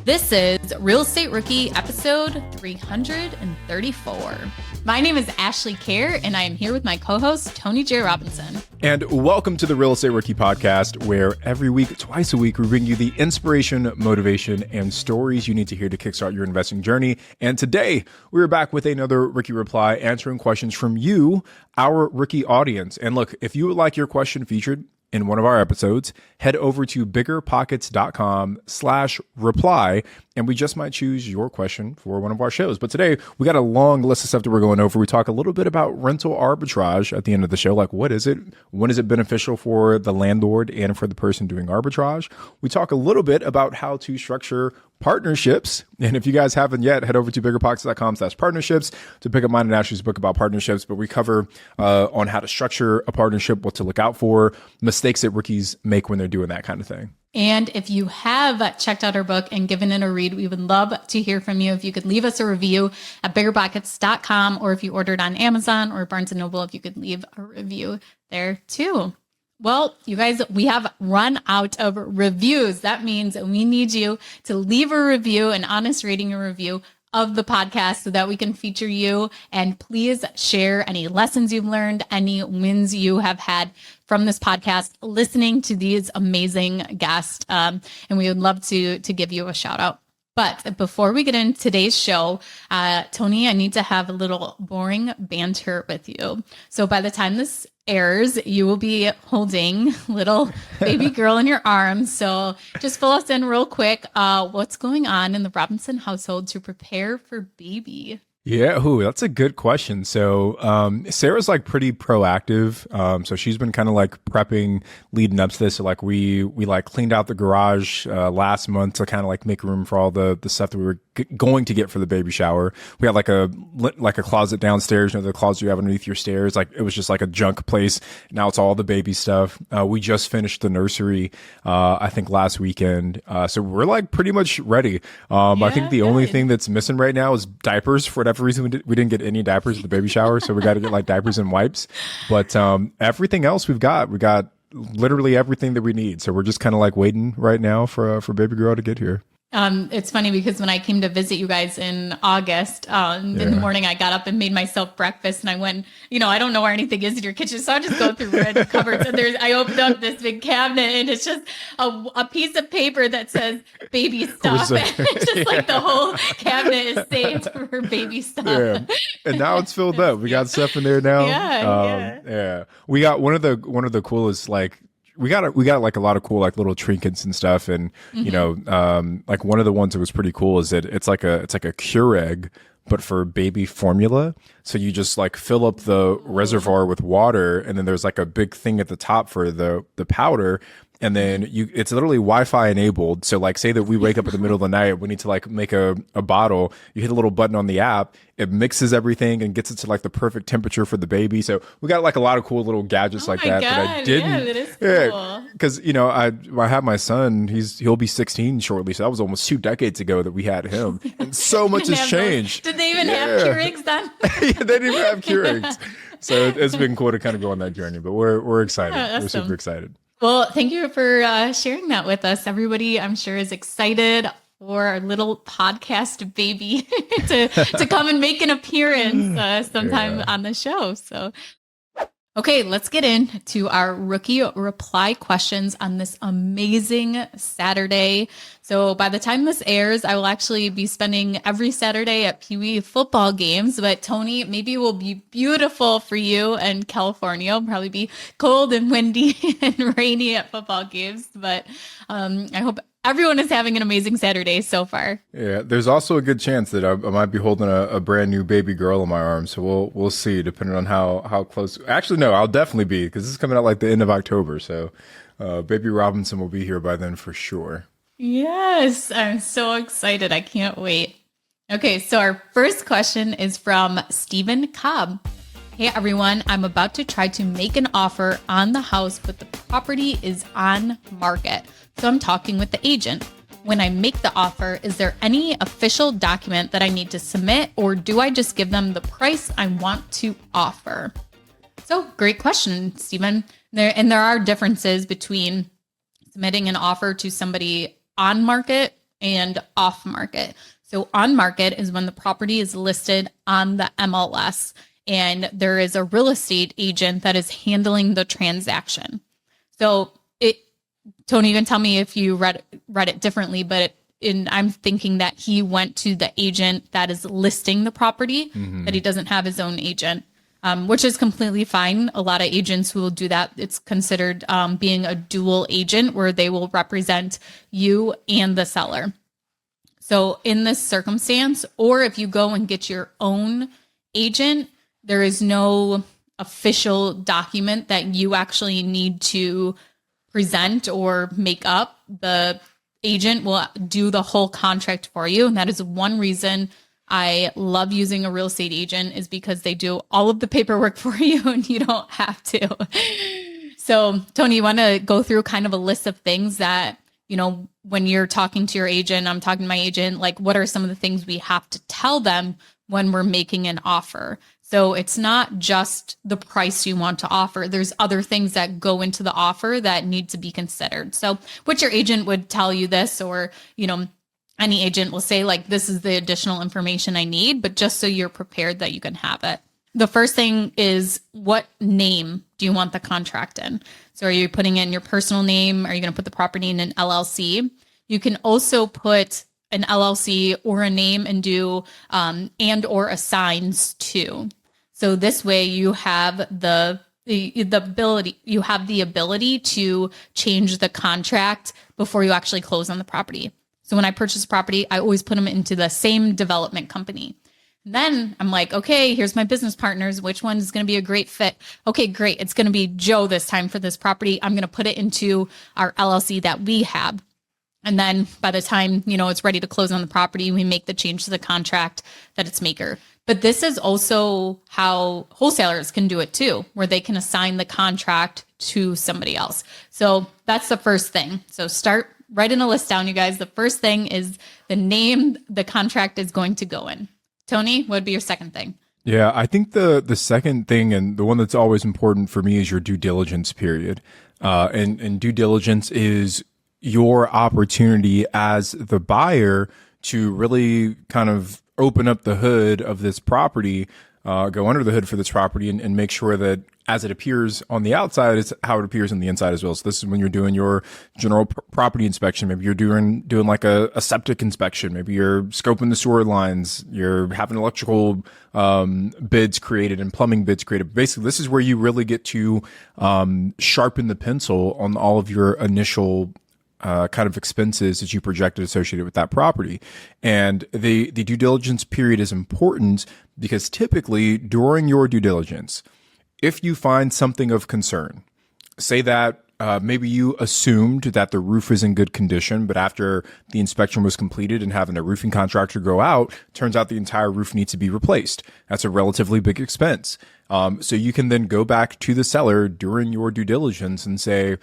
This is Real Estate Rookie episode 334. My name is Ashley Kerr, and I am here with my co-host, Tony J. Robinson. And welcome to the Real Estate Rookie podcast, where every week, twice a week, we bring you the inspiration, motivation, and stories you need to hear to kickstart your investing journey. And today, we're back with another Rookie Reply, answering questions from you, our Rookie audience. And look, if you would like your question featured in one of our episodes, head over to biggerpockets.com/reply, and we just might choose your question for one of our shows. But today, we got a long list of stuff that we're going over. We talk a little bit about rental arbitrage at the end of the show. Like, what is it? When is it beneficial for the landlord and for the person doing arbitrage? We talk a little bit about how to structure partnerships. And if you guys haven't yet, head over to biggerpockets.com/partnerships to pick up mine and Ashley's book about partnerships. But we cover on how to structure a partnership, what to look out for, mistakes that rookies make when they're doing that kind of thing. And if you have checked out our book and given it a read, we would love to hear from you. If you could leave us a review at biggerpockets.com, or if you ordered on Amazon or Barnes & Noble, if you could leave a review there too. Well, you guys, we have run out of reviews. That means we need you to leave a review, an honest rating and review of the podcast, so that we can feature you. And please share any lessons you've learned, any wins you have had from this podcast, listening to these amazing guests. And we would love to give you a shout out. But before we get into today's show, Tony, I need to have a little boring banter with you. So by the time this airs, you will be holding little baby girl in your arms. So just fill us in real quick. What's going on in the Robinson household to prepare for baby? Yeah, that's a good question. So Sarah's like pretty proactive. So she's been kind of like prepping leading up to this. So like we like cleaned out the garage last month to kind of like make room for all the stuff that we were going to get for the baby shower. We had like a closet downstairs, the closet you have underneath your stairs. Like it was just like a junk place. Now it's all the baby stuff. We just finished the nursery, I think last weekend. So we're like pretty much ready. I think the only thing that's missing right now is diapers. For whatever reason, we didn't get any diapers at the baby shower. So we got to get like diapers and wipes. But everything else we got literally everything that we need. So we're just kind of like waiting right now for baby girl to get here. It's funny because when I came to visit you guys in August, in the morning, I got up and made myself breakfast, and I went, I don't know where anything is in your kitchen. So I just go through red cupboards, and I opened up this big cabinet, and it's just a piece of paper that says baby stuff. It's just like the whole cabinet is saved for baby stuff. Yeah. And now it's filled up. We got stuff in there now. Yeah. We got one of the coolest, like, we got like a lot of cool like little trinkets and stuff, and like one of the ones that was pretty cool is that it's like a Keurig but for baby formula. So you just like fill up the reservoir with water, and then there's like a big thing at the top for the powder. And then it's literally Wi-Fi enabled. So like, say that we wake up in the middle of the night, we need to like make a bottle. You hit a little button on the app, it mixes everything and gets it to like the perfect temperature for the baby. So we got like a lot of cool little gadgets like that. God. That I didn't. Yeah, that is cool. Because I have my son. He'll be 16 shortly. So that was almost 2 decades ago that we had him, and so much has changed. Did they even have Keurigs then? Yeah, they didn't even have Keurigs. So it's been cool to kind of go on that journey. But we're excited. Awesome. We're super excited. Well, thank you for sharing that with us. Everybody, I'm sure, is excited for our little podcast baby to come and make an appearance sometime on the show. So, okay, let's get into our rookie reply questions on this amazing Saturday. So by the time this airs, I will actually be spending every Saturday at Pee Wee football games. But Tony, maybe it will be beautiful for you in California. It'll probably be cold and windy and rainy at football games. But I hope everyone is having an amazing Saturday so far. Yeah, there's also a good chance that I might be holding a brand new baby girl in my arms. So we'll see, depending on how close. Actually, no, I'll definitely be, because this is coming out like the end of October. So baby Robinson will be here by then for sure. Yes, I'm so excited. I can't wait. Okay, so our first question is from Stephen Cobb. Hey everyone, I'm about to try to make an offer on the house, but the property is on market. So I'm talking with the agent. When I make the offer, is there any official document that I need to submit, or do I just give them the price I want to offer? So great question, Stephen. There are differences between submitting an offer to somebody on market and off market. So on market is when the property is listed on the MLS and there is a real estate agent that is handling the transaction. So Tony, you can tell me if you read it differently, but I'm thinking that he went to the agent that is listing the property, that he doesn't have his own agent, which is completely fine. A lot of agents who will do that, it's considered being a dual agent where they will represent you and the seller. So in this circumstance, or if you go and get your own agent, there is no official document that you actually need to present or make up. The agent will do the whole contract for you. And that is one reason I love using a real estate agent, is because they do all of the paperwork for you and you don't have to. So Tony, you want to go through kind of a list of things that, when you're talking to your agent, I'm talking to my agent, like what are some of the things we have to tell them when we're making an offer? So it's not just the price you want to offer. There's other things that go into the offer that need to be considered. So what your agent would tell you this, or, any agent will say like, this is the additional information I need, but just so you're prepared that you can have it. The first thing is, what name do you want the contract in? So are you putting in your personal name? Are you going to put the property in an LLC? You can also put an LLC or a name and do and or assigns to. So this way you have the ability to change the contract before you actually close on the property. So when I purchase property, I always put them into the same development company. And then I'm like, okay, here's my business partners. Which one is going to be a great fit? Okay, great. It's going to be Joe this time for this property. I'm going to put it into our LLC that we have. And then by the time, it's ready to close on the property, we make the change to the contract that it's maker. But this is also how wholesalers can do it too, where they can assign the contract to somebody else. So that's the first thing. So start writing a list down, you guys. The first thing is the name the contract is going to go in. Tony, what would be your second thing? Yeah, I think the second thing, and the one that's always important for me, is your due diligence period. And due diligence is your opportunity as the buyer to really kind of open up the hood of this property, go under the hood for this property, and make sure that as it appears on the outside is how it appears on the inside as well. So this is when you're doing your general property inspection. Maybe you're doing like a septic inspection. Maybe you're scoping the sewer lines. You're having electrical bids created and plumbing bids created. Basically, this is where you really get to sharpen the pencil on all of your initial kind of expenses that you projected associated with that property. And the due diligence period is important because typically during your due diligence, if you find something of concern, say that maybe you assumed that the roof is in good condition, but after the inspection was completed and having a roofing contractor go out, turns out the entire roof needs to be replaced. That's a relatively big expense. So you can then go back to the seller during your due diligence and say,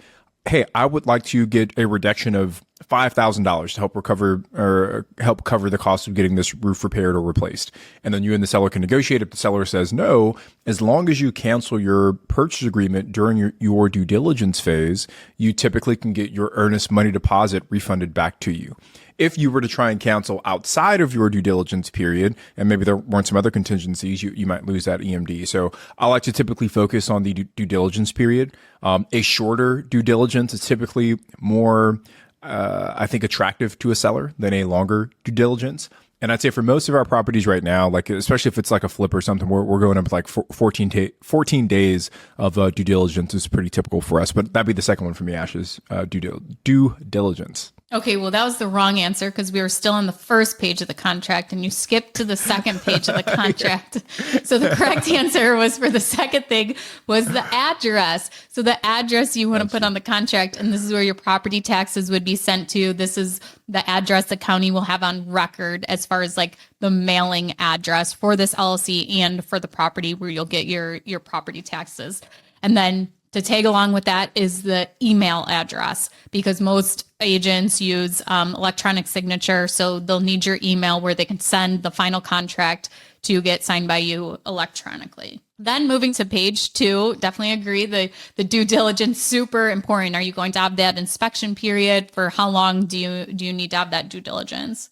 hey, I would like to get a reduction of $5,000 to help recover or help cover the cost of getting this roof repaired or replaced. And then you and the seller can negotiate. If the seller says no, as long as you cancel your purchase agreement during your due diligence phase, you typically can get your earnest money deposit refunded back to you. If you were to try and cancel outside of your due diligence period, and maybe there weren't some other contingencies, you might lose that EMD. So I like to typically focus on the due diligence period. A shorter due diligence is typically more, I think, attractive to a seller than a longer due diligence. And I'd say for most of our properties right now, like especially if it's like a flip or something, we're going up with like 14 days of due diligence is pretty typical for us. But that'd be the second one for me, Ash, is due diligence. Okay, well, that was the wrong answer because we were still on the first page of the contract and you skipped to the second page of the contract. So the correct answer was for the second thing was the address. So the address you want to put on the contract, and this is where your property taxes would be sent to. This is the address the county will have on record as far as like the mailing address for this LLC and for the property where you'll get your property taxes. And then to tag along with that is the email address, because most agents use electronic signature. So they'll need your email where they can send the final contract to get signed by you electronically. Then moving to page 2, definitely agree. The due diligence, super important. Are you going to have that inspection period? For how long do you need to have that due diligence?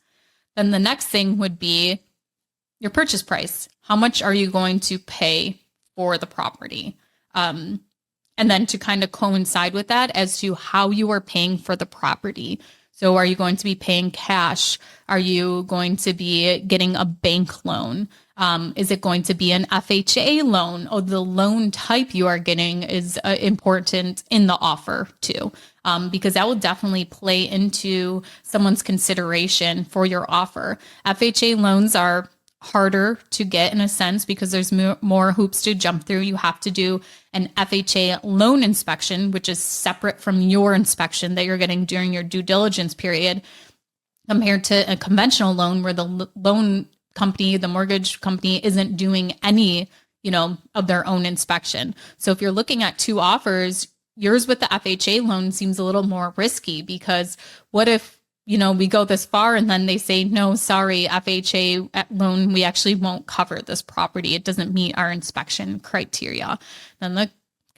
Then the next thing would be your purchase price. How much are you going to pay for the property? And then to kind of coincide with that as to how you are paying for the property. So are you going to be paying cash? Are you going to be getting a bank loan? Is it going to be an FHA loan? Oh, the loan type you are getting is important in the offer too, because that will definitely play into someone's consideration for your offer. FHA loans are harder to get in a sense because there's more hoops to jump through. You have to do an FHA loan inspection, which is separate from your inspection that you're getting during your due diligence period, compared to a conventional loan where the loan company, the mortgage company, isn't doing any, of their own inspection. So if you're looking at 2 offers, yours with the FHA loan seems a little more risky, because what if we go this far and then they say, no, sorry, FHA loan, we actually won't cover this property. It doesn't meet our inspection criteria. Then the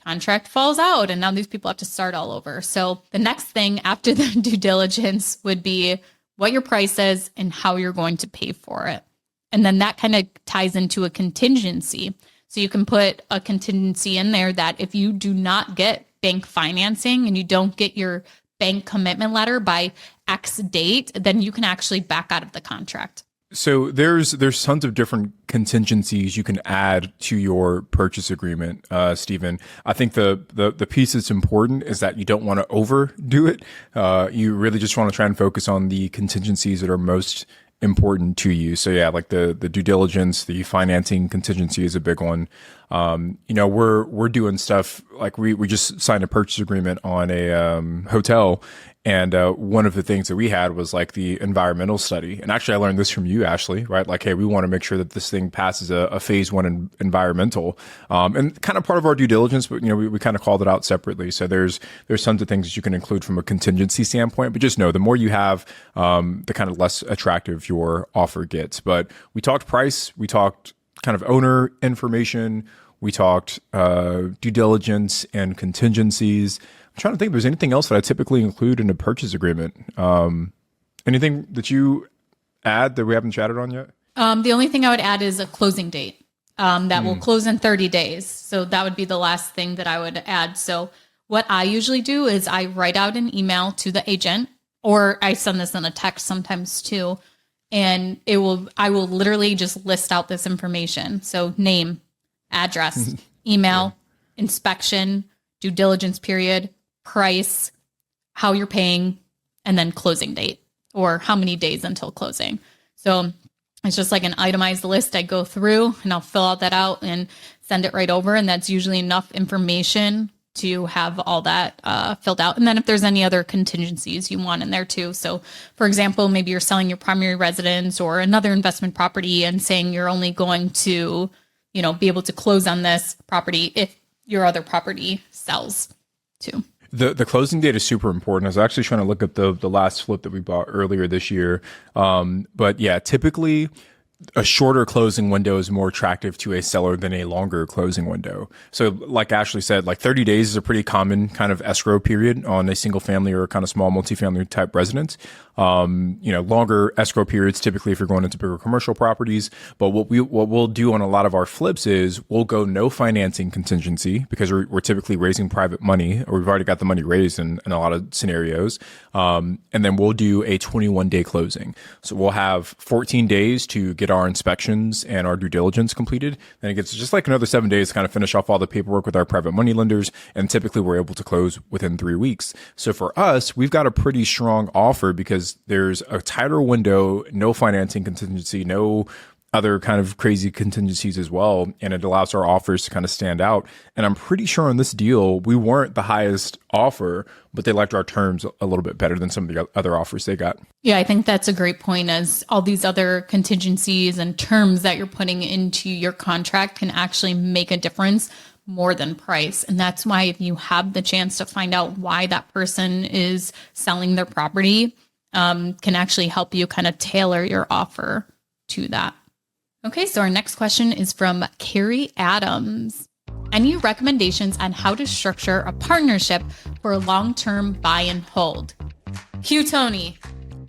contract falls out and now these people have to start all over. So the next thing after the due diligence would be what your price is and how you're going to pay for it. And then that kind of ties into a contingency. So you can put a contingency in there that if you do not get bank financing and you don't get your bank commitment letter by X date, then you can actually back out of the contract. So there's tons of different contingencies you can add to your purchase agreement, Stephen. I think the piece that's important is that you don't want to overdo it. You really just want to try and focus on the contingencies that are most important to you. So yeah, like the due diligence, the financing contingency is a big one. We're doing stuff like we just signed a purchase agreement on a hotel. And one of the things that we had was like the environmental study. And actually, I learned this from you, Ashley, right? Like, hey, we want to make sure that this thing passes a phase 1 environmental. And kind of part of our due diligence, but, we kind of called it out separately. So there's tons of things that you can include from a contingency standpoint. But just know, the more you have, the kind of less attractive your offer gets. But we talked price. We talked kind of owner information. We talked due diligence and contingencies. I'm trying to think if there's anything else that I typically include in a purchase agreement. Anything that you add that we haven't chatted on yet? The only thing I would add is a closing date that will close in 30 days. So that would be the last thing that I would add. So what I usually do is I write out an email to the agent, or I send this in a text sometimes too. And I will literally just list out this information. So name, address, email, inspection, due diligence period, price, how you're paying, and then closing date, or how many days until closing. So it's just like an itemized list I go through, and I'll fill out that out and send it right over. And that's usually enough information to have all that filled out. And then if there's any other contingencies you want in there too. So for example, maybe you're selling your primary residence or another investment property and saying you're only going to, be able to close on this property if your other property sells too. The closing date is super important. I was actually trying to look at the last flip that we bought earlier this year. But yeah, typically a shorter closing window is more attractive to a seller than a longer closing window. So like Ashley said, like 30 days is a pretty common kind of escrow period on a single family or kind of small multifamily type residence. Longer escrow periods typically if you're going into bigger commercial properties. But what we'll do on a lot of our flips is we'll go no financing contingency because we're typically raising private money, or we've already got the money raised in a lot of scenarios. And then we'll do a 21-day closing. So we'll have 14 days to get our inspections and our due diligence completed. Then it gets just like another 7 days to kind of finish off all the paperwork with our private money lenders. And typically we're able to close within 3 weeks. So for us, we've got a pretty strong offer because there's a tighter window, no financing contingency, no other kind of crazy contingencies as well. And it allows our offers to kind of stand out. And I'm pretty sure on this deal, we weren't the highest offer, but they liked our terms a little bit better than some of the other offers they got. Yeah, I think that's a great point, as all these other contingencies and terms that you're putting into your contract can actually make a difference more than price. And that's why if you have the chance to find out why that person is selling their property, can actually help you kind of tailor your offer to that. Okay, so our next question is from Carrie Adams. Any recommendations on how to structure a partnership for a long-term buy and hold? Cue Tony.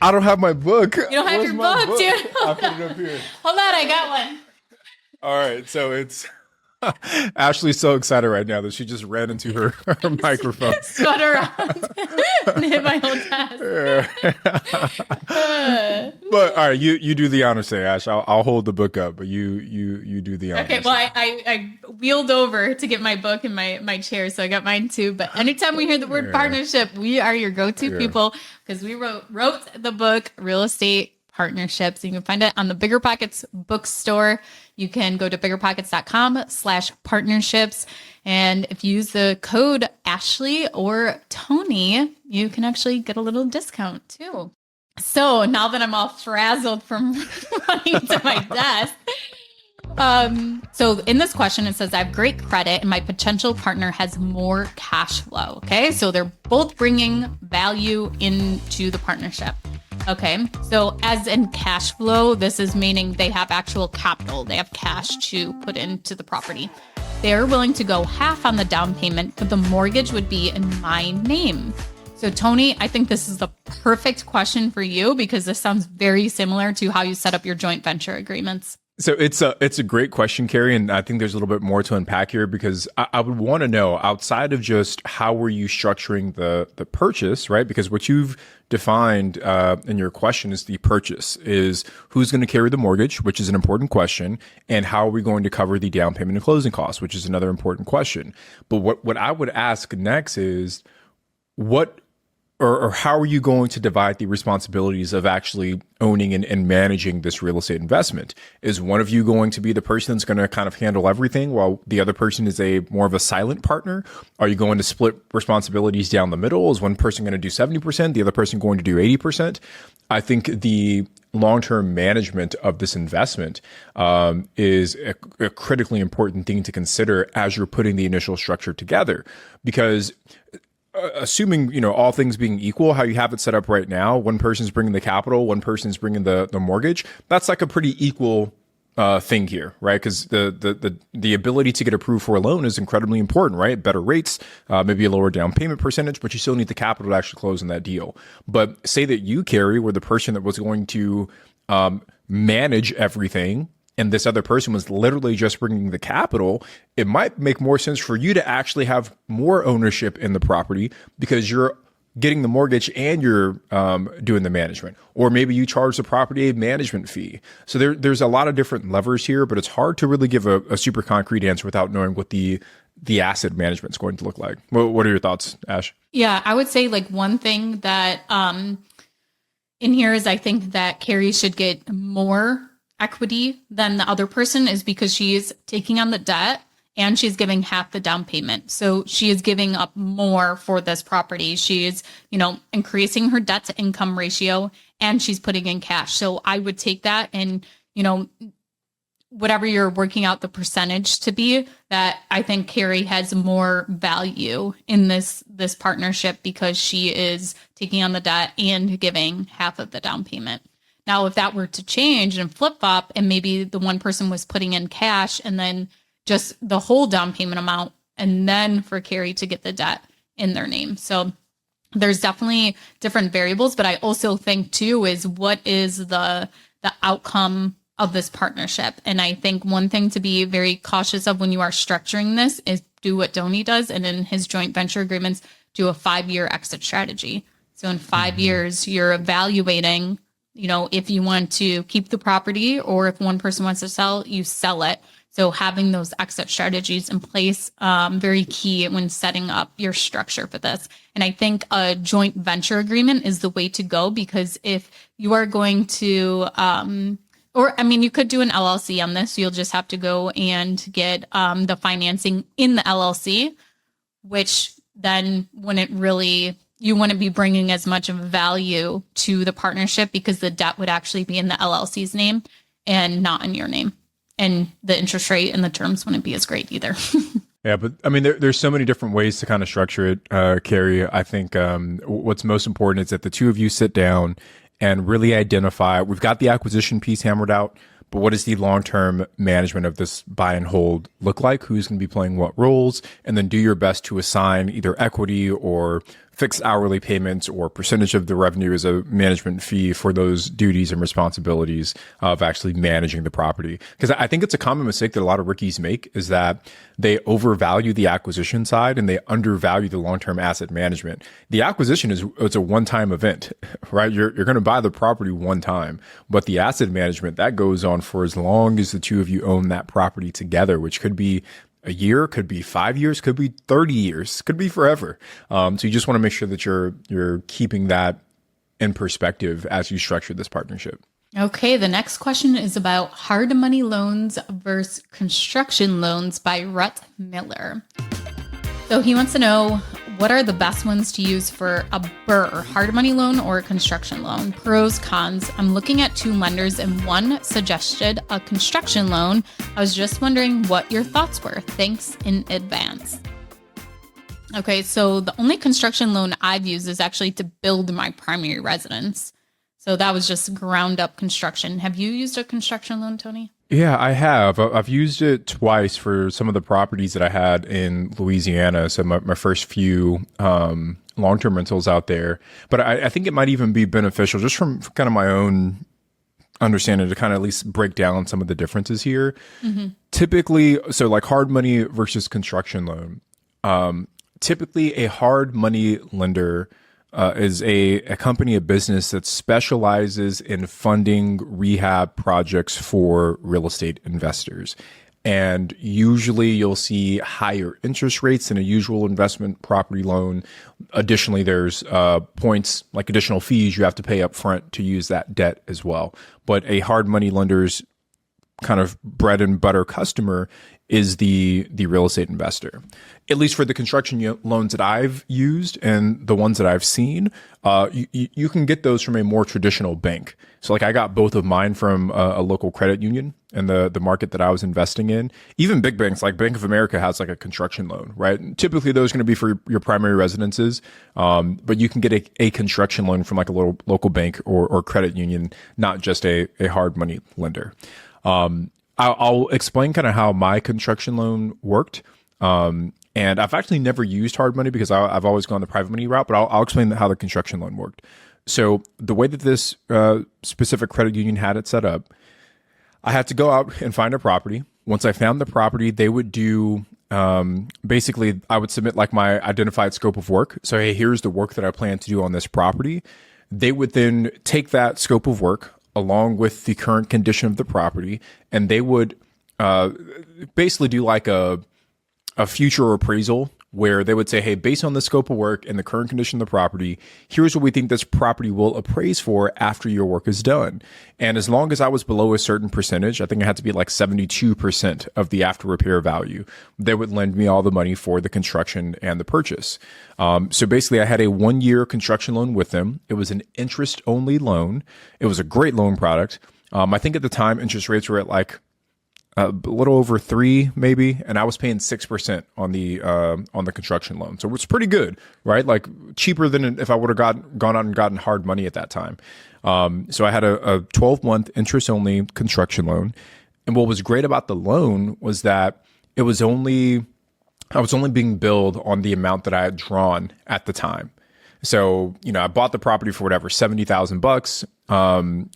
I don't have my book. You don't have your book, dude. I put it up here. Hold on, I got one. All right, so it's Ashley's so excited right now that she just ran into her microphone. Spun around and hit my whole desk. But all right, you do the honors there, Ash. I'll hold the book up, but you do the honors. Okay, well, I wheeled over to get my book in my chair, so I got mine too. But anytime we hear the word partnership, we are your go-to people because we wrote the book Real Estate Partnerships. You can find it on the Bigger Pockets bookstore. You can go to biggerpockets.com/partnerships. And if you use the code Ashley or Tony, you can actually get a little discount too. So now that I'm all frazzled from running to my desk, so in this question, it says, I have great credit and my potential partner has more cash flow. Okay. So they're both bringing value into the partnership. Okay. So as in cash flow, this is meaning they have actual capital. They have cash to put into the property. They're willing to go half on the down payment, but the mortgage would be in my name. So Tony, I think this is the perfect question for you because this sounds very similar to how you set up your joint venture agreements. So it's a great question, Carrie, and I think there's a little bit more to unpack here because I would want to know outside of just how were you structuring the purchase, right? Because what you've defined in your question is the purchase is who's going to carry the mortgage, which is an important question, and how are we going to cover the down payment and closing costs, which is another important question. But what I would ask next is what or how are you going to divide the responsibilities of actually owning and managing this real estate investment? Is one of you going to be the person that's going to kind of handle everything while the other person is more of a silent partner? Are you going to split responsibilities down the middle? Is one person going to do 70%, the other person going to do 80%? I think the long-term management of this investment is a critically important thing to consider as you're putting the initial structure together, because assuming, all things being equal, how you have it set up right now, one person's bringing the capital, one person's bringing the mortgage. That's like a pretty equal thing here, right? Because the ability to get approved for a loan is incredibly important, right? Better rates, maybe a lower down payment percentage, but you still need the capital to actually close on that deal. But say that you, Carrie, were the person that was going to manage everything, and this other person was literally just bringing the capital, it might make more sense for you to actually have more ownership in the property because you're getting the mortgage and you're doing the management. Or maybe you charge the property a management fee. So there's a lot of different levers here, but it's hard to really give a super concrete answer without knowing what the asset management is going to look like. What are your thoughts, Ash? Yeah, I would say like one thing that in here is I think that Carrie should get more equity than the other person is because she's taking on the debt and she's giving half the down payment. So she is giving up more for this property. She is, increasing her debt to income ratio and she's putting in cash. So I would take that and, whatever you're working out the percentage to be, that I think Carrie has more value in this partnership because she is taking on the debt and giving half of the down payment. Now, if that were to change and flip flop and maybe the one person was putting in cash and then just the whole down payment amount and then for Carrie to get the debt in their name. So there's definitely different variables, but I also think too is what is the outcome of this partnership. And I think one thing to be very cautious of when you are structuring this is do what Donnie does. And in his joint venture agreements, do a 5-year exit strategy. So in 5 years, you're evaluating if you want to keep the property or if one person wants to sell, you sell it. So having those exit strategies in place, very key when setting up your structure for this. And I think a joint venture agreement is the way to go because if you are going to, you could do an LLC on this. You'll just have to go and get the financing in the LLC, which then you wouldn't be bringing as much of value to the partnership because the debt would actually be in the LLC's name and not in your name. And the interest rate and the terms wouldn't be as great either. Yeah, but there's so many different ways to kind of structure it, Carrie. I think what's most important is that the two of you sit down and really identify, we've got the acquisition piece hammered out, but what does the long-term management of this buy and hold look like? Who's going to be playing what roles? And then do your best to assign either equity or fixed hourly payments or percentage of the revenue as a management fee for those duties and responsibilities of actually managing the property. Because I think it's a common mistake that a lot of rookies make is that they overvalue the acquisition side and they undervalue the long-term asset management. The acquisition it's a one-time event, right? You're going to buy the property one time, but the asset management that goes on for as long as the two of you own that property together, which could be a year, could be 5 years, could be 30 years, could be forever. So you just want to make sure that you're keeping that in perspective as you structure this partnership. Okay, the next question is about hard money loans versus construction loans by Rhett Miller. So he wants to know, what are the best ones to use for a BRRRR, hard money loan or a construction loan? Pros, cons. I'm looking at two lenders and one suggested a construction loan. I was just wondering what your thoughts were. Thanks in advance. Okay, so the only construction loan I've used is actually to build my primary residence. So that was just ground up construction. Have you used a construction loan, Tony? Yeah, I have. I've used it twice for some of the properties that I had in Louisiana. So my first few long-term rentals out there. But I think it might even be beneficial just from kind of my own understanding to kind of at least break down some of the differences here. Mm-hmm. Typically, so like hard money versus construction loan. Typically, a hard money lender is a company, a business that specializes in funding rehab projects for real estate investors. And usually you'll see higher interest rates than a usual investment property loan. Additionally, there's points like additional fees you have to pay up front to use that debt as well. But a hard money lender's kind of bread and butter customer is the real estate investor. At least for the construction loans that I've used and the ones that I've seen, you can get those from a more traditional bank. So like I got both of mine from a local credit union and the market that I was investing in. Even big banks like Bank of America has like a construction loan, right? And typically those are going to be for your primary residences, but you can get a construction loan from like a little local bank or credit union, not just a hard money lender. I'll explain kind of how my construction loan worked. And I've actually never used hard money because I've always gone the private money route, but I'll explain how the construction loan worked. So the way that this specific credit union had it set up, I had to go out and find a property. Once I found the property, they would do basically, I would submit like my identified scope of work. So, hey, here's the work that I plan to do on this property. They would then take that scope of work along with the current condition of the property, and they would basically do like a future appraisal where they would say, hey, based on the scope of work and the current condition of the property, here's what we think this property will appraise for after your work is done. And as long as I was below a certain percentage, I think it had to be like 72% of the after repair value, they would lend me all the money for the construction and the purchase. So basically I had a 1-year construction loan with them. It was an interest only loan. It was a great loan product. I think at the time interest rates were at like a little over 3 maybe, and I was paying 6% on the construction loan. So it's pretty good, right? Like cheaper than if I would have gone out and gotten hard money at that time. So I had a 12-month interest only construction loan. And what was great about the loan was that I was only being billed on the amount that I had drawn at the time. So, I bought the property for whatever, $70,000.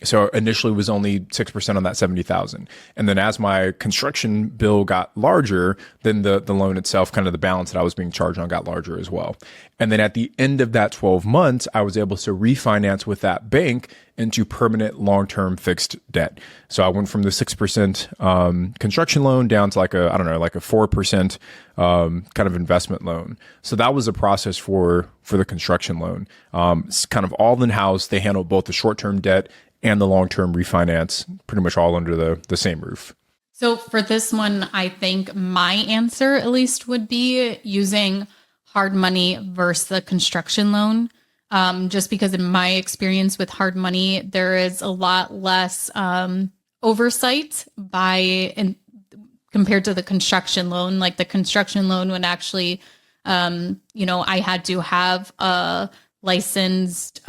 So initially it was only 6% on that 70,000. And then as my construction bill got larger, then the loan itself, kind of the balance that I was being charged on got larger as well. And then at the end of that 12 months, I was able to refinance with that bank into permanent long-term fixed debt. So I went from the 6% construction loan down to like a 4% kind of investment loan. So that was the process for the construction loan. It's kind of all in-house. They handle both the short-term debt and the long-term refinance, pretty much all under the same roof. So for this one, I think my answer at least would be using hard money versus the construction loan. Just because in my experience with hard money, there is a lot less oversight compared to the construction loan. Like the construction loan would actually, I had to have a licensed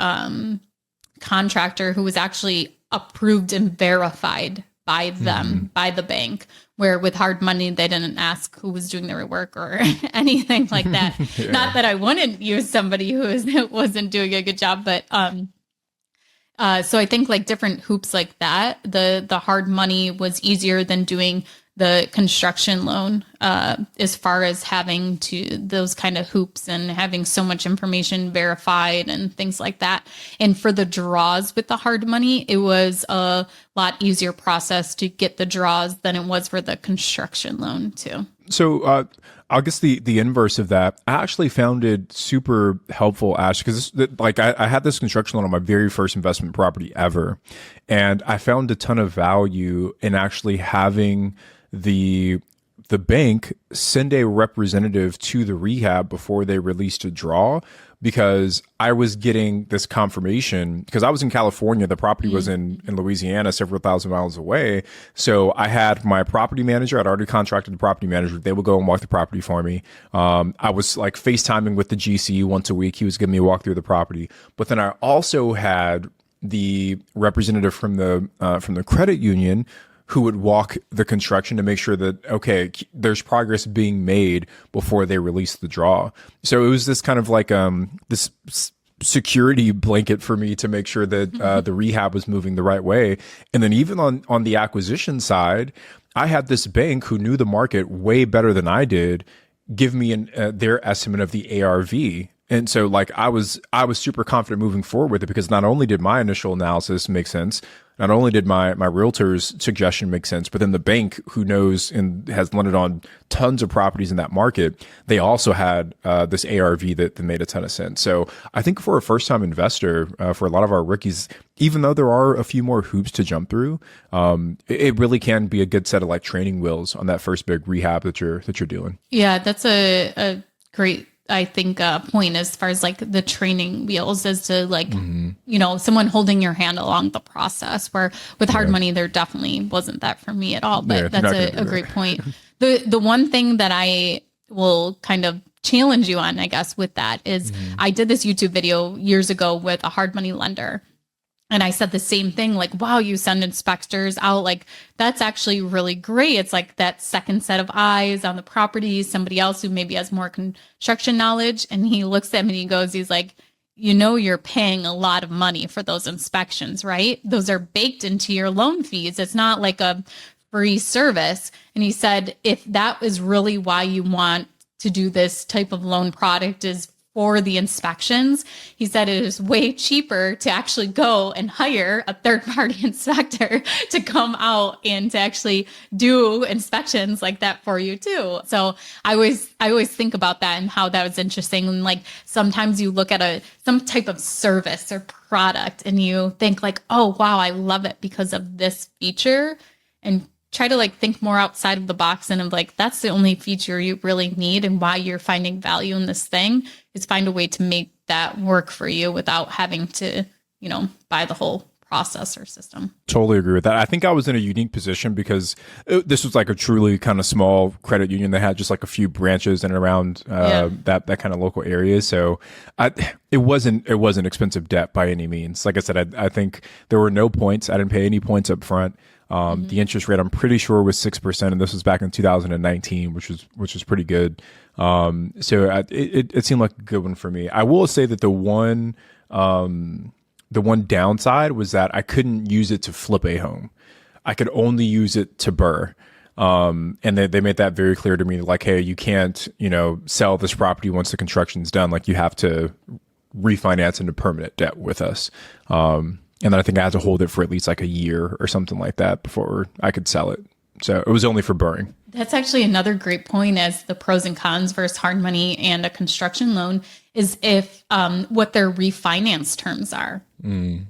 contractor who was actually approved and verified by them, by the bank, where with hard money, they didn't ask who was doing their work or anything like that. Yeah. Not that I wouldn't use somebody wasn't doing a good job, but so I think like different hoops like that, the hard money was easier than doing the construction loan, as far as having to those kind of hoops and having so much information verified and things like that. And for the draws with the hard money, it was a lot easier process to get the draws than it was for the construction loan too. So I guess the inverse of that, I actually found it super helpful, Ash, because like I had this construction loan on my very first investment property ever, and I found a ton of value in actually having the bank send a representative to the rehab before they released a draw, because I was getting this confirmation because I was in California. The property was in Louisiana, several thousand miles away. So I had my property manager. I'd already contracted the property manager. They would go and walk the property for me. I was like FaceTiming with the GC once a week. He was giving me a walk through the property. But then I also had the representative from the credit union who would walk the construction to make sure that, okay, there's progress being made before they release the draw. So it was this kind of like this security blanket for me to make sure that the rehab was moving the right way. And then even on the acquisition side, I had this bank who knew the market way better than I did give me their estimate of the ARV. And so like I was super confident moving forward with it, because not only did my initial analysis make sense, not only did my realtor's suggestion make sense, but then the bank, who knows and has lended on tons of properties in that market, they also had this ARV that made a ton of sense. So I think for a first time investor, for a lot of our rookies, even though there are a few more hoops to jump through, it really can be a good set of like training wheels on that first big rehab that you're doing. Yeah, that's a great, I think, point as far as like the training wheels, as to like, someone holding your hand along the process, where with hard money, there definitely wasn't that for me at all. But that's a great point. The one thing that I will kind of challenge you on, I guess, with that is I did this YouTube video years ago with a hard money lender. And I said the same thing, like, wow, you send inspectors out. Like, that's actually really great. It's like that second set of eyes on the property, somebody else who maybe has more construction knowledge. And he looks at me and he goes, he's like, you're paying a lot of money for those inspections, right? Those are baked into your loan fees. It's not like a free service. And he said, if that is really why you want to do this type of loan product, is for the inspections, he said it is way cheaper to actually go and hire a third-party inspector to come out and to actually do inspections like that for you too. So I always think about that and how that was interesting. And like sometimes you look at some type of service or product and you think like, oh wow, I love it because of this feature, and try to like think more outside of the box, and of like, that's the only feature you really need, and why you're finding value in this thing is find a way to make that work for you without having to, buy the whole process or system. Totally agree with that. I think I was in a unique position because this was like a truly kind of small credit union that had just like a few branches in and around that kind of local area. So it wasn't expensive debt by any means. Like I said, I think there were no points. I didn't pay any points up front. The interest rate, I'm pretty sure, was 6%, and this was back in 2019, which was pretty good. So it seemed like a good one for me. I will say that the one downside was that I couldn't use it to flip a home. I could only use it to BRRRR. And they made that very clear to me, like, hey, you can't, sell this property once the construction's done. Like, you have to refinance into permanent debt with us. And then I think I had to hold it for at least like a year or something like that before I could sell it. So it was only for BRRRR. That's actually another great point, as the pros and cons versus hard money and a construction loan, is if what their refinance terms are.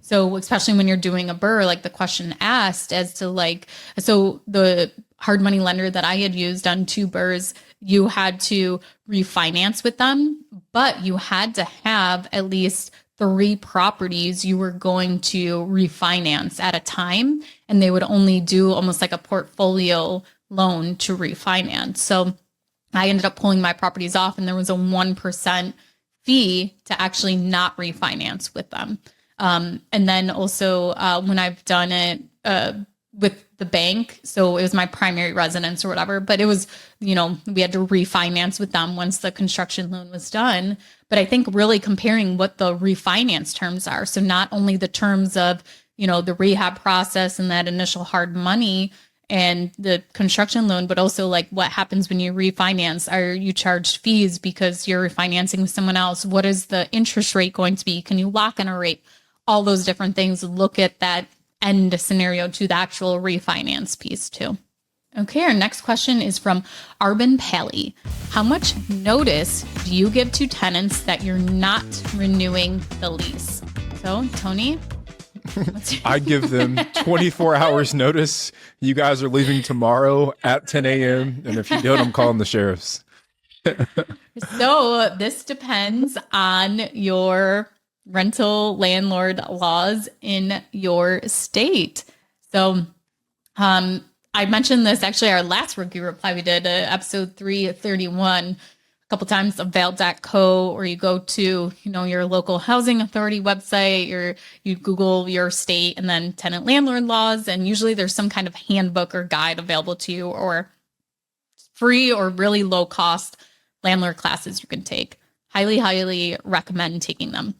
So especially when you're doing a BRRRR, like the question asked as to like, so the hard money lender that I had used on 2 BRRRRs, you had to refinance with them, but you had to have at least 3 properties you were going to refinance at a time, and they would only do almost like a portfolio loan to refinance. So I ended up pulling my properties off, and there was a 1% fee to actually not refinance with them. And then also when I've done it with the bank. So it was my primary residence or whatever, but it was, we had to refinance with them once the construction loan was done. But I think really comparing what the refinance terms are. So not only the terms of, the rehab process and that initial hard money and the construction loan, but also like what happens when you refinance. Are you charged fees because you're refinancing with someone else? What is the interest rate going to be? Can you lock in a rate? All those different things. Look at that end scenario to the actual refinance piece too. Okay, our next question is from Arbin Pally. How much notice do you give to tenants that you're not renewing the lease? So, Tony? I give them 24 hours notice. You guys are leaving tomorrow at 10 a.m. And if you don't, I'm calling the sheriffs. So this depends on your rental landlord laws in your state. So I mentioned this actually our last rookie reply we did, episode 331. Couple times of vail.co, or you go to, your local housing authority website, you Google your state and then tenant landlord laws. And usually there's some kind of handbook or guide available to you, or free or really low cost landlord classes you can take. Highly, highly recommend taking them.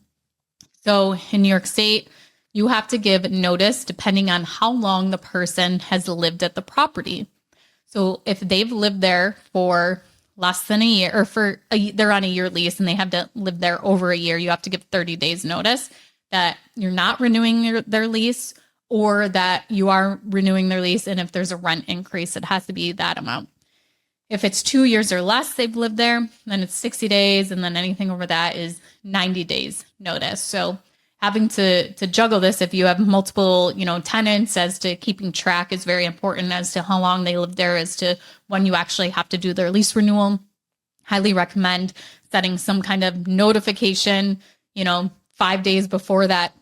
So in New York State, you have to give notice depending on how long the person has lived at the property. So if they've lived there for less than a year, or they're on a year lease and they have to live there over a year, you have to give 30 days notice that you're not renewing their lease, or that you are renewing their lease. And if there's a rent increase, it has to be that amount. If it's 2 years or less they've lived there, then it's 60 days. And then anything over that is 90 days notice. So having to juggle this, if you have multiple, tenants, as to keeping track is very important as to how long they live there, as to when you actually have to do their lease renewal. Highly recommend setting some kind of notification, 5 days before that,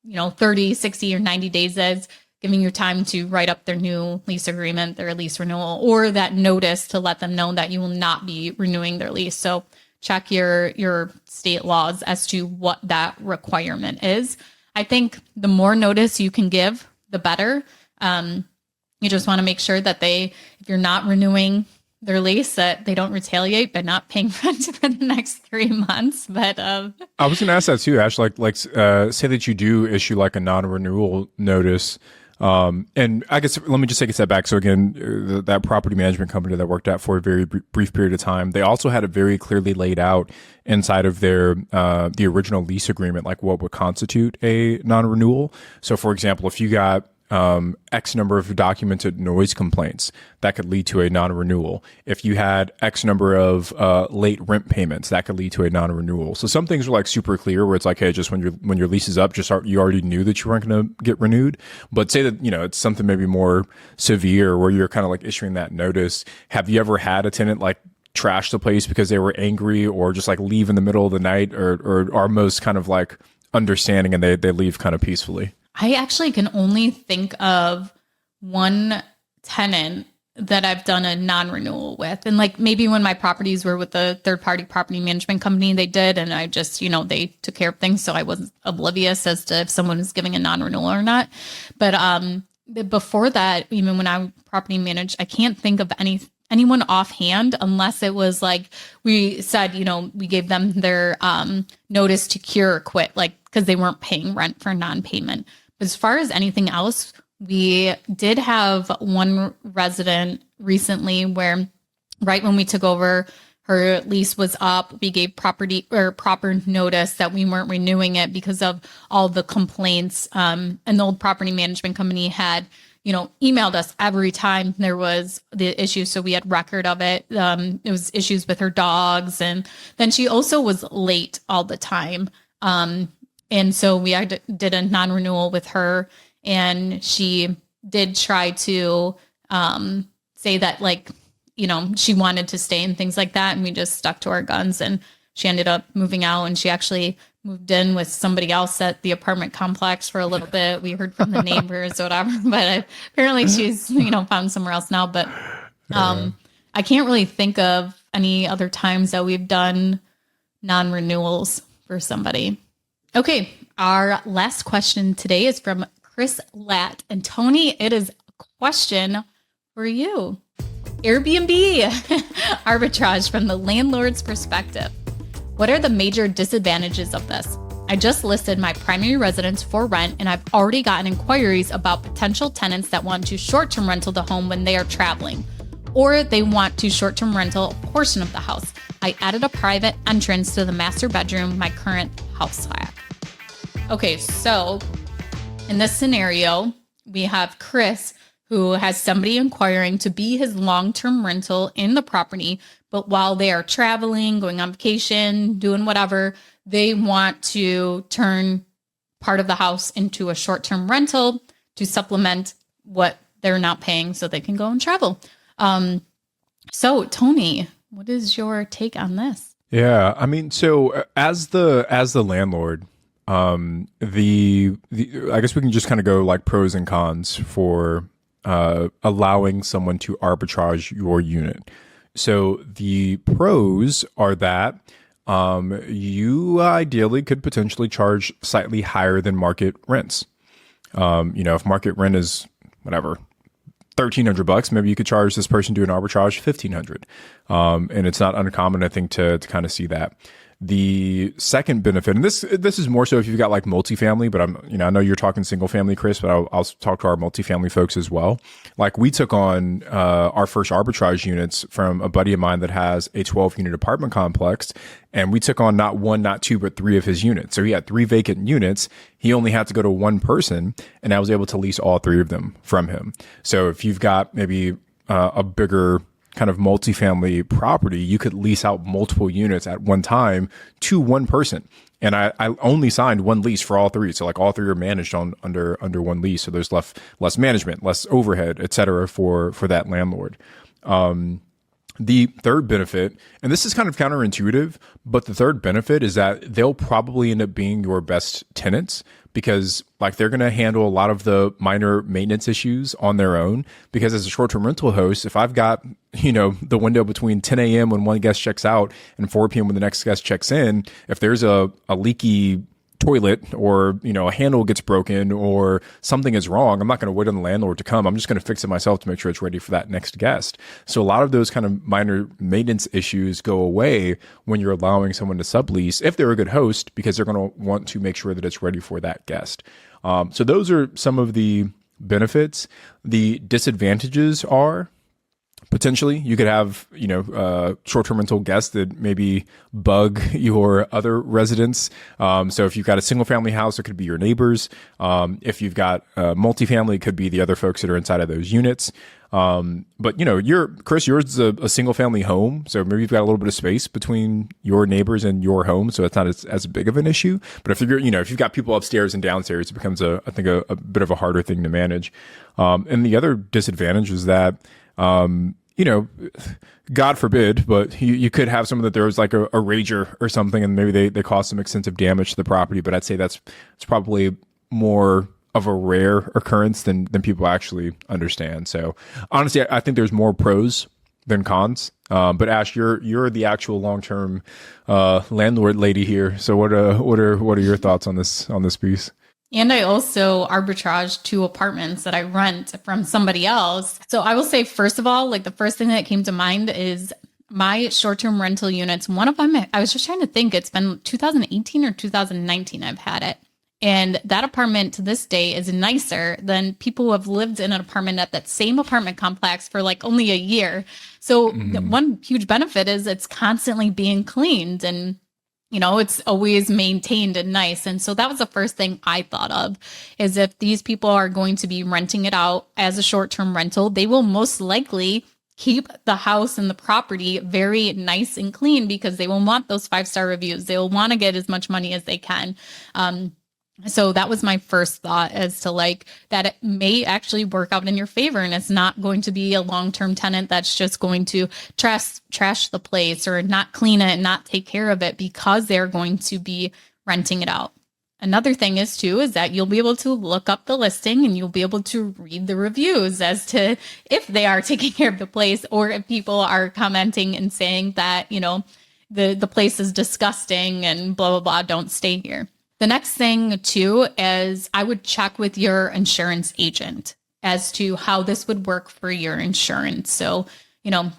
30, 60, or 90 days is, giving you time to write up their new lease agreement, their lease renewal, or that notice to let them know that you will not be renewing their lease. So check your state laws as to what that requirement is. I think the more notice you can give, the better. You just want to make sure that if you're not renewing their lease, that they don't retaliate by not paying rent for the next 3 months. But I was going to ask that too, Ash. Like, say that you do issue like a non-renewal notice. And I guess let me just take a step back. So again, that property management company that I worked at for a very brief period of time, they also had it very clearly laid out inside of their the original lease agreement, like what would constitute a non-renewal. So for example, if you got X number of documented noise complaints, that could lead to a non-renewal. If you had X number of late rent payments, that could lead to a non-renewal. So some things are like super clear, where it's like, hey, just when your lease is up, you already knew that you weren't going to get renewed. But say that it's something maybe more severe, where you're kind of like issuing that notice. Have you ever had a tenant like trash the place because they were angry, or just like leave in the middle of the night, or are most kind of like understanding and they leave kind of peacefully? I actually can only think of one tenant that I've done a non-renewal with. And like maybe when my properties were with the third-party property management company, they did. And I just, they took care of things. So I wasn't oblivious as to if someone was giving a non-renewal or not. But before that, even when I property managed, I can't think of anyone offhand, unless it was like we said, we gave them their notice to cure or quit, like because they weren't paying rent for non-payment. But as far as anything else, we did have one resident recently where right when we took over, her lease was up. We gave proper notice that we weren't renewing it because of all the complaints. And the old property management company had, emailed us every time there was the issue. So we had record of it. It was issues with her dogs. And then she also was late all the time. And so we did a non-renewal with her, and she did try to say that, like, she wanted to stay and things like that. And we just stuck to our guns, and she ended up moving out, and she actually moved in with somebody else at the apartment complex for a little bit. We heard from the neighbors or whatever, but apparently she's, found somewhere else now. But I can't really think of any other times that we've done non-renewals for somebody. Okay, our last question today is from Chris Latt. And Tony, it is question for you. Airbnb arbitrage from the landlord's perspective. What are the major disadvantages of this? I just listed my primary residence for rent, and I've already gotten inquiries about potential tenants that want to short-term rental the home when they are traveling, or they want to short-term rental a portion of the house. I added a private entrance to the master bedroom my current house hack. Okay, so in this scenario, we have Chris, who has somebody inquiring to be his long-term rental in the property, but while they are traveling, going on vacation, doing whatever, they want to turn part of the house into a short-term rental to supplement what they're not paying so they can go and travel. So Tony, what is your take on this? Yeah, I mean, so as the landlord, the I guess we can just kind of go like pros and cons for allowing someone to arbitrage your unit. So the pros are that you ideally could potentially charge slightly higher than market rents. If market rent is whatever, $1,300, maybe you could charge this person doing arbitrage $1,500. And it's not uncommon, I think, to kind of see that. The second benefit, and this is more so if you've got like multifamily, but I know you're talking single family, Chris, but I'll talk to our multifamily folks as well. Like we took on our first arbitrage units from a buddy of mine that has a 12-unit apartment complex, and we took on not one, not two, but three of his units. So he had 3 vacant units. He only had to go to one person, and I was able to lease all 3 of them from him. So if you've got maybe a bigger kind of multifamily property, you could lease out multiple units at one time to one person. And I only signed one lease for all 3. So like all 3 are managed under one lease. So there's less management, less overhead, et cetera, for that landlord. The third benefit, and this is kind of counterintuitive, but the third benefit is that they'll probably end up being your best tenants because like they're going to handle a lot of the minor maintenance issues on their own. Because as a short-term rental host, if I've got, the window between 10 a.m. when one guest checks out and 4 p.m. when the next guest checks in, if there's a leaky toilet or, a handle gets broken or something is wrong, I'm not going to wait on the landlord to come. I'm just going to fix it myself to make sure it's ready for that next guest. So a lot of those kind of minor maintenance issues go away when you're allowing someone to sublease if they're a good host, because they're going to want to make sure that it's ready for that guest. So those are some of the benefits. The disadvantages are potentially you could have, short-term rental guests that maybe bug your other residents. So if you've got a single family house, it could be your neighbors. If you've got multifamily, it could be the other folks that are inside of those units. But Chris, yours is a single family home. So maybe you've got a little bit of space between your neighbors and your home. So it's not as big of an issue. But if you've got people upstairs and downstairs, it becomes I think a bit of a harder thing to manage. And the other disadvantage is that, God forbid, but you could have someone that there was like a rager or something, and maybe they cause some extensive damage to the property. But I'd say it's probably more of a rare occurrence than people actually understand. So honestly, I think there's more pros than cons. But Ash, you're the actual long-term landlord lady here. So what are your thoughts on this piece? And I also arbitrage 2 apartments that I rent from somebody else. So I will say, first of all, like the first thing that came to mind is my short-term rental units. One of them, I was just trying to think, it's been 2018 or 2019 I've had it. And that apartment to this day is nicer than people who have lived in an apartment at that same apartment complex for like only a year. So one huge benefit is it's constantly being cleaned and it's always maintained and nice. And so that was the first thing I thought of, is if these people are going to be renting it out as a short-term rental, they will most likely keep the house and the property very nice and clean because they will want those 5-star reviews. They will want to get as much money as they can. So that was my first thought, as to like that it may actually work out in your favor, and it's not going to be a long-term tenant that's just going to trash the place or not clean it and not take care of it because they're going to be renting it out. Another thing is that you'll be able to look up the listing and you'll be able to read the reviews as to if they are taking care of the place, or if people are commenting and saying that, the place is disgusting and blah, blah, blah, don't stay here. The next thing too is I would check with your insurance agent as to how this would work for your insurance. So,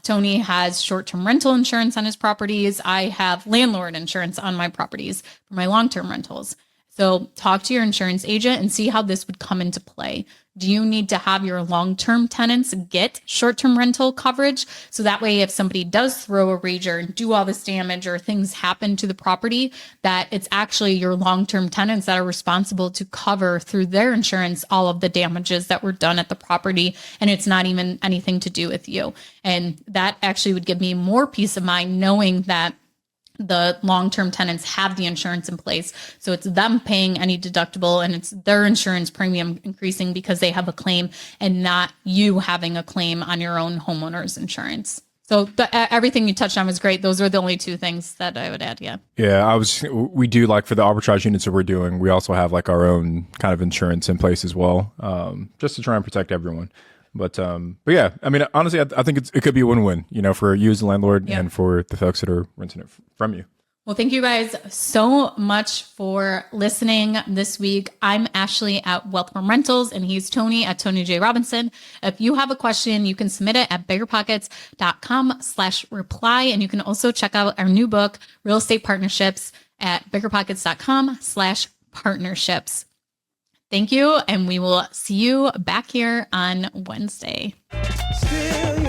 Tony has short-term rental insurance on his properties. I have landlord insurance on my properties for my long-term rentals. So talk to your insurance agent and see how this would come into play. Do you need to have your long-term tenants get short-term rental coverage? So that way, if somebody does throw a rager and do all this damage or things happen to the property, that it's actually your long-term tenants that are responsible to cover through their insurance all of the damages that were done at the property. And it's not even anything to do with you. And that actually would give me more peace of mind knowing that the long-term tenants have the insurance in place. So it's them paying any deductible and it's their insurance premium increasing because they have a claim and not you having a claim on your own homeowner's insurance. So everything you touched on was great. Those are the only two things that I would add. Yeah. Yeah. We do like for the arbitrage units that we're doing, we also have like our own kind of insurance in place as well. Just to try and protect everyone. But yeah, I mean, honestly, I think it could be a win-win, for you as a landlord and for the folks that are renting it from you. Well, thank you guys so much for listening this week. I'm Ashley at Wealthfront Rentals, and he's Tony at Tony J. Robinson. If you have a question, you can submit it at biggerpockets.com/reply. And you can also check out our new book, Real Estate Partnerships, at biggerpockets.com/partnerships. Thank you, and we will see you back here on Wednesday. Still